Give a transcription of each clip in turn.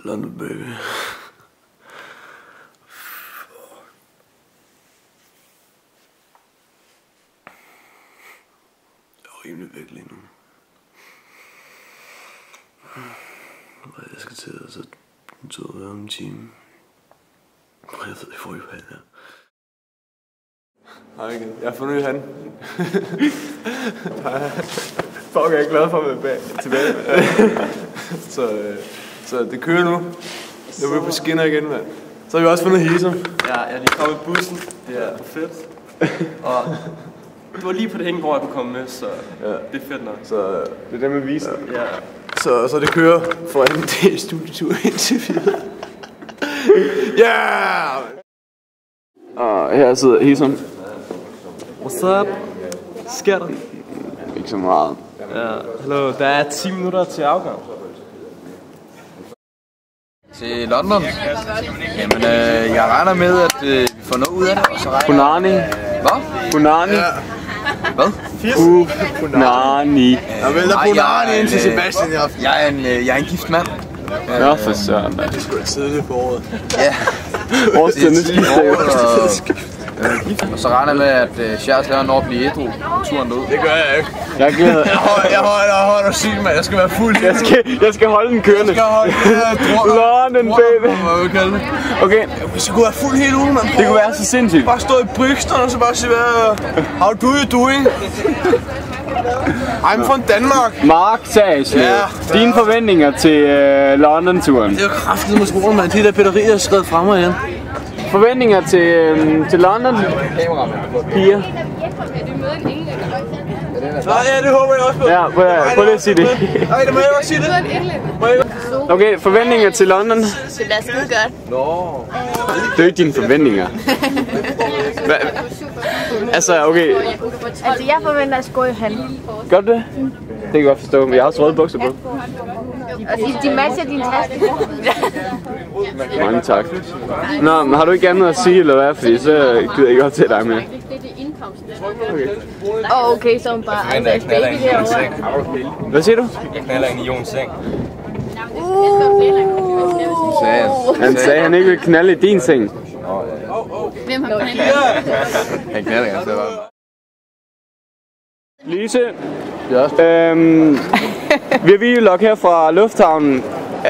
London, baby. Jeg er rimelig væk lige nu. Jeg skal til at sætte en tur hver en time. Jeg ved ikke, hvor jeg er her. Hej igen. Jeg har fundet Johan. Fuck, jeg er glad for at være tilbage. Så det kører nu. Nu er vi på skinner igen, mand. Så har vi også fundet Hisum. Ja, jeg er lige kommet i bussen. Det er fedt. Og det var lige på det hænge, hvor jeg kunne komme med, så ja. Det er fedt nok. Så det er det med visen. Ja. Så det kører for en del studietur indtil videre. Yeah! Og her sidder Hisum. What's up? Sker der? Ikke så meget. Ja, hallo. Der er 10 minutter til afgang. Til London? Jamen, jeg regner med, at vi får noget ud af det, og så regner Punani. Hvad? Punani. Ja. Hvad? Punani. Jeg vælter Punani ind til Sebastian i aften. Jeg er en gift mand. Nå for søren, mand. Det skulle da tidligt på året. Ja. Årstiderne skifter. Og så regner jeg med, at Charles lader når at blive ædru turen derud. Det gør jeg ikke. Jeg glæder. Jeg holder syg, mand. Jeg skal være fuld. Jeg skal holde den kørende. Jeg skal holde London, baby. Hvad vil kalde det? Okay. Hvis jeg kunne være fuld hele ugen, mand. Det kunne være så sindssygt. Bare stå i Brixton og så bare sige, how do you doing? I'm from Danmark. Mark Sage. Ja. Dine forventninger til London-turen? Det er jo kraftigt med skolen, mand. Det der batterier er skrevet frem og igen. Forventninger til London? Piger? Ja, det håber jeg også på. Ja, prøv lige at sige det. Nej, det må jeg også sige det. Okay, forventninger til London? Det bliver skide godt. Nå. Det er ikke dine forventninger. Altså, okay. Altså, jeg forventer at gå i handel. Gør du det? Det kan jeg godt forstå, men jeg har også røde bukser på. Og de matcher din taske. Mange tak. Nå, men har du ikke andet at sige, eller hvad? Fordi så gider jeg ikke godt til dig med. Okay, så bare altså, baby derovre. Hvad siger du? Jeg knalder ind i Jons seng. Han sagde, at han ikke ville knalde i din seng. Hvem har knaldet? Han knalder ganske meget. Lise, vi er videolog her fra lufthavnen.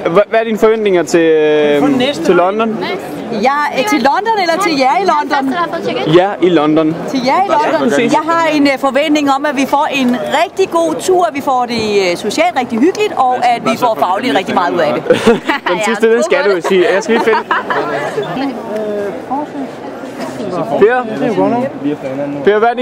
Hvad er dine forventninger til London? Ja, til London eller til jer i London? Ja, i London. Til jer i London. Jeg har en forventning om, at vi får en rigtig god tur, vi får det socialt rigtig hyggeligt, og at vi får fagligt rigtig meget ud af det. Den sidste, den skal du jo sige. Jeg skal lige finde. Per, hvad er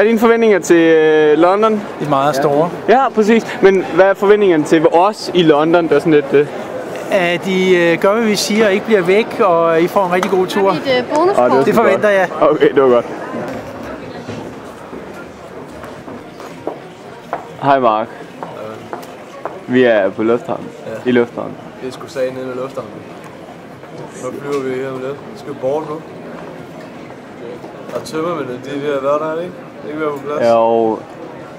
dine forventninger til London? Det er meget store. Ja, præcis. Men hvad er forventningerne til os i London? Der er sådan lidt... At de gør, hvad vi siger, og ikke bliver væk, og I får en rigtig god tur. Det forventer jeg. Okay, det var godt. Hej Mark. Vi er på lufthavnen. Ja. I lufthavnen. Det er sgu sagen nede ved lufthavnen. Nu flyver vi her med det. Vi skal bort nu. Og tømmermændene, de er ved at være der, ikke? Det er ikke ved at på plads. Jo,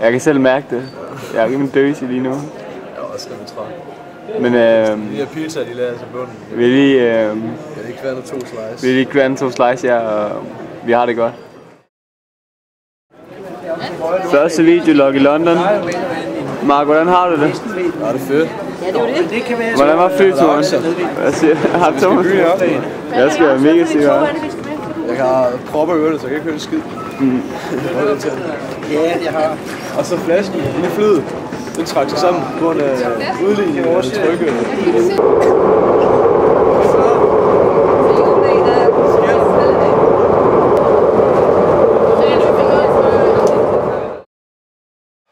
jeg kan selv mærke det. Jeg er rimelig døsig lige nu. Jeg er også lidt træt. Men de her pizzaer, de lader til bunden. Vi lige kværnet 2 slice. Vi lige kværnet 2 slice, ja, og vi har det godt. Første videolog i London. Mark, hvordan har du det? Ja, det er fedt. Ja, det var det. Hvordan var flyturen? Hvad siger du? Har Thomas? Jeg skal være mega sikker. Jeg har propper i ørerne, så jeg kan ikke høre en skid. Ja, jeg har. Og så flasken inde i flyet. Den trak sig sammen på grund af udligning og trykket.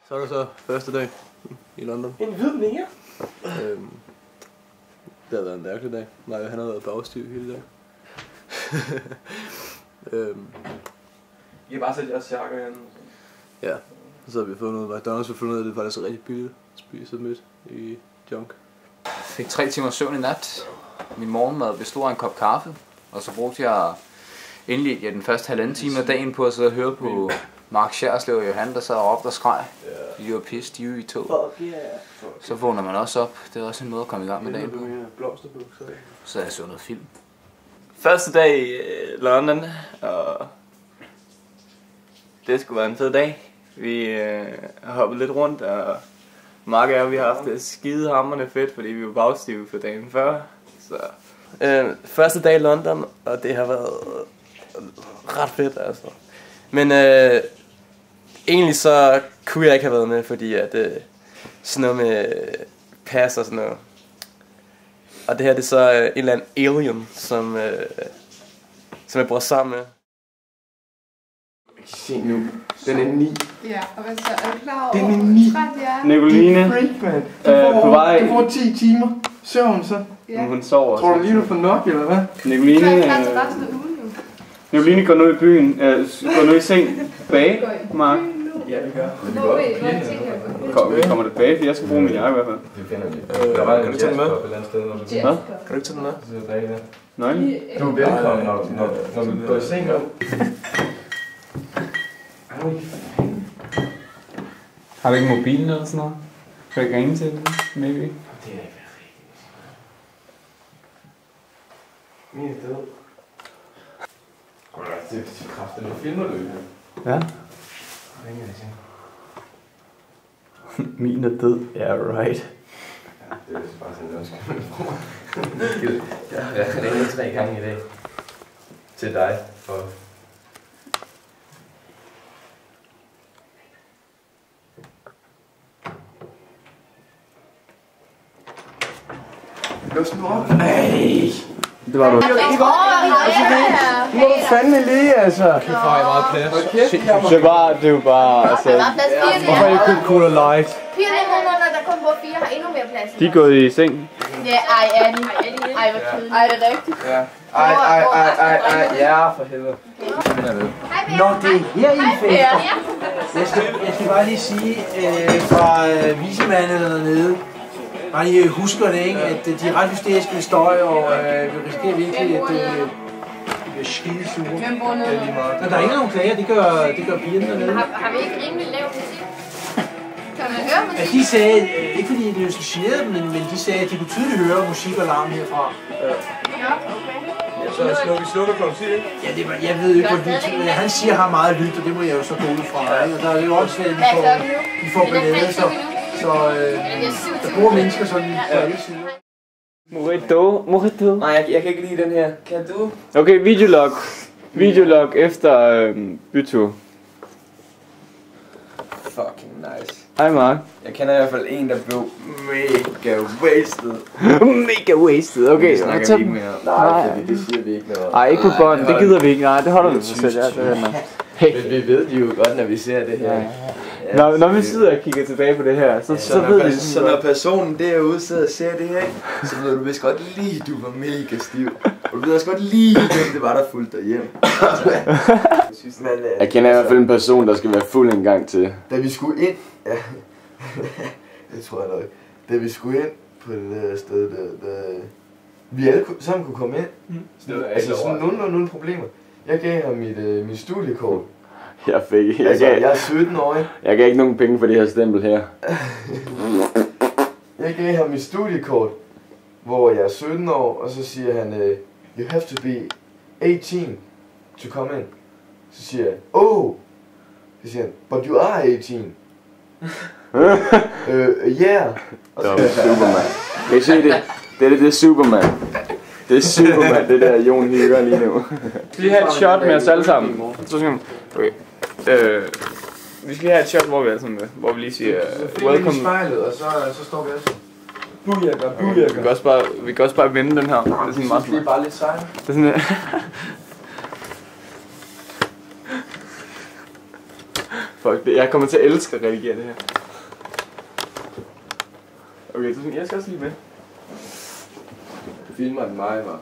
Så er det så første dag i London. En hvid mere? Det har været en mærkelig dag. Nej, han har været bagstyr hele dagen. I kan bare sætte jeres jakker igen. Ja, så har vi fået noget McDonald's, vi fundet ud af, det var faktisk rigtig billigt at spise midt i junk. Jeg fik 3 timer søvn i nat. Min morgenmad bestod af en kop kaffe, og så brugte jeg endelig den første 1,5 time af dagen på at sidde og høre på Mark Scherslev og Johan, der sad og råbte og skreg. De var pisse, de i tog. Så vågner man også op. Det er også en måde at komme i gang med dagen på. Så jeg så noget film. Første dag i London, og det skulle være en fed dag. Vi har hoppet lidt rundt, og Mark og jeg, vi har haft det skidehamrende fedt, fordi vi var bagstive for dagen før. Så første dag i London, og det har været ret fedt, altså. Men egentlig så kunne jeg ikke have været med, fordi at sådan noget med pas og sådan noget. Og det her, det er så en eller anden alien, som jeg bor sammen med. Se nu, den er 9. Ja, og hvad så? Er du klar over, Den er 9. Nicoline, på vej. Du får 10 timer søvn så. Ja. Hun sover. Tror du lige, du får nok, eller hvad? Nicoline, Du er klar til resten af ugen nu. Nicoline går nu i byen, går nu i seng bag, Mark. Ja, vi gør. Hvor tænker Vi kommer tilbage, for jeg skal bruge min jakke i hvert fald. Det finder vi. Der var Kan du tage den med? Hvad? Kan du ikke tage den med? Nøglen? Du er velkommen, når du går i seng op. Har du ikke mobilen eller sådan noget? Kan du ikke ringe til den? Maybe. Det er ikke rigtigt. Min er død. Det er kraftigt, nu filmer du ikke. Ja. Ringer det til. Min er død. Ja, right. Det er bare sådan en ønske. Jeg har ringet 3 gange i dag. Til dig. For lås nu op. Ej. Det var du. Nu må du fandme lige, altså. Det får jeg meget plads. Det er jo bare, altså... Hvorfor har I købt Cola Light? Pigerne i rumerne, der kun bor 4, har endnu mere plads. De er gået i seng. Ja, ej, Annie. Ej, hvor kedeligt. Ej, det er rigtigt. Ja. Ej. Ja, for helvede. Nå, det er her, I fester. Jeg skal bare lige sige fra visemanden dernede, bare lige husker det, ikke, at de er ret hysteriske med støj, og vi risikerer virkelig, at det bliver skide sure. Hvem bor nede? Men der er ikke nogen klager, det gør pigerne dernede. Har vi ikke rimelig lav musik? Kan man høre musik? Ja, de sagde, ikke fordi det er så generet, men de sagde, at de kunne tydeligt høre musik og larm herfra. Ja, okay. Så vi slukker kl. 10, ikke? Ja, det var, jeg ved ikke, hvor han siger, har meget lyt, og det må jeg jo så gå ud fra. Ikke? Og der er jo også, at vi får ballade, så der bor mennesker sådan på alle sider. Mojito. Nej, jeg kan ikke lide den her. Kan du? Okay, videolog efter bytur. Fucking nice. Hej Mark. Jeg kender i hvert fald en, der blev mega wasted. Mega wasted, okay. Det snakker vi ikke mere. Nej, fordi det siger vi ikke noget. Ej, ikke på bånd, det gider vi ikke. Nej, det holder vi for selv. Men vi ved det jo godt, når vi ser det her. Når vi sidder og kigger tilbage på det her, så ved vi så når personen derude sidder og ser det her, så ved du vist godt lige, du var mega stiv. Og du ved også godt lige, hvem det var, der fulgte dig hjem. Jeg kender i hvert fald en person, der skal være fuld en gang til. Da vi skulle ind, ja, det tror jeg nok. Da vi skulle ind på det der sted, der vi alle sammen kunne komme ind. Altså sådan nogen problemer. Jeg gav ham mit studiekort. Jeg Jeg er 17 år, ikke? Jeg gav ikke nogen penge for det her stempel her. Jeg gav ham mit studiekort, hvor jeg er 17 år, og så siger han, you have to be 18 to come in. Så siger jeg, oh! Så siger han, but you are 18. Yeah. Det er Superman. Kan I se det? Det er Superman. Det er Superman, det der Jon hygger lige nu. Vi skal have et shot med os alle sammen. Så skal okay. Vi skal have et shot, hvor vi alle sammen med. Hvor vi lige siger welcome. Så spejlet, og så står vi altså. Vi kan også bare vende den her. Det er sådan meget. Det er bare lidt sejt. Det er sådan Fuck det, jeg kommer til at elske at redigere det her. Okay, så jeg skal også lige med. Filmer den mig, var.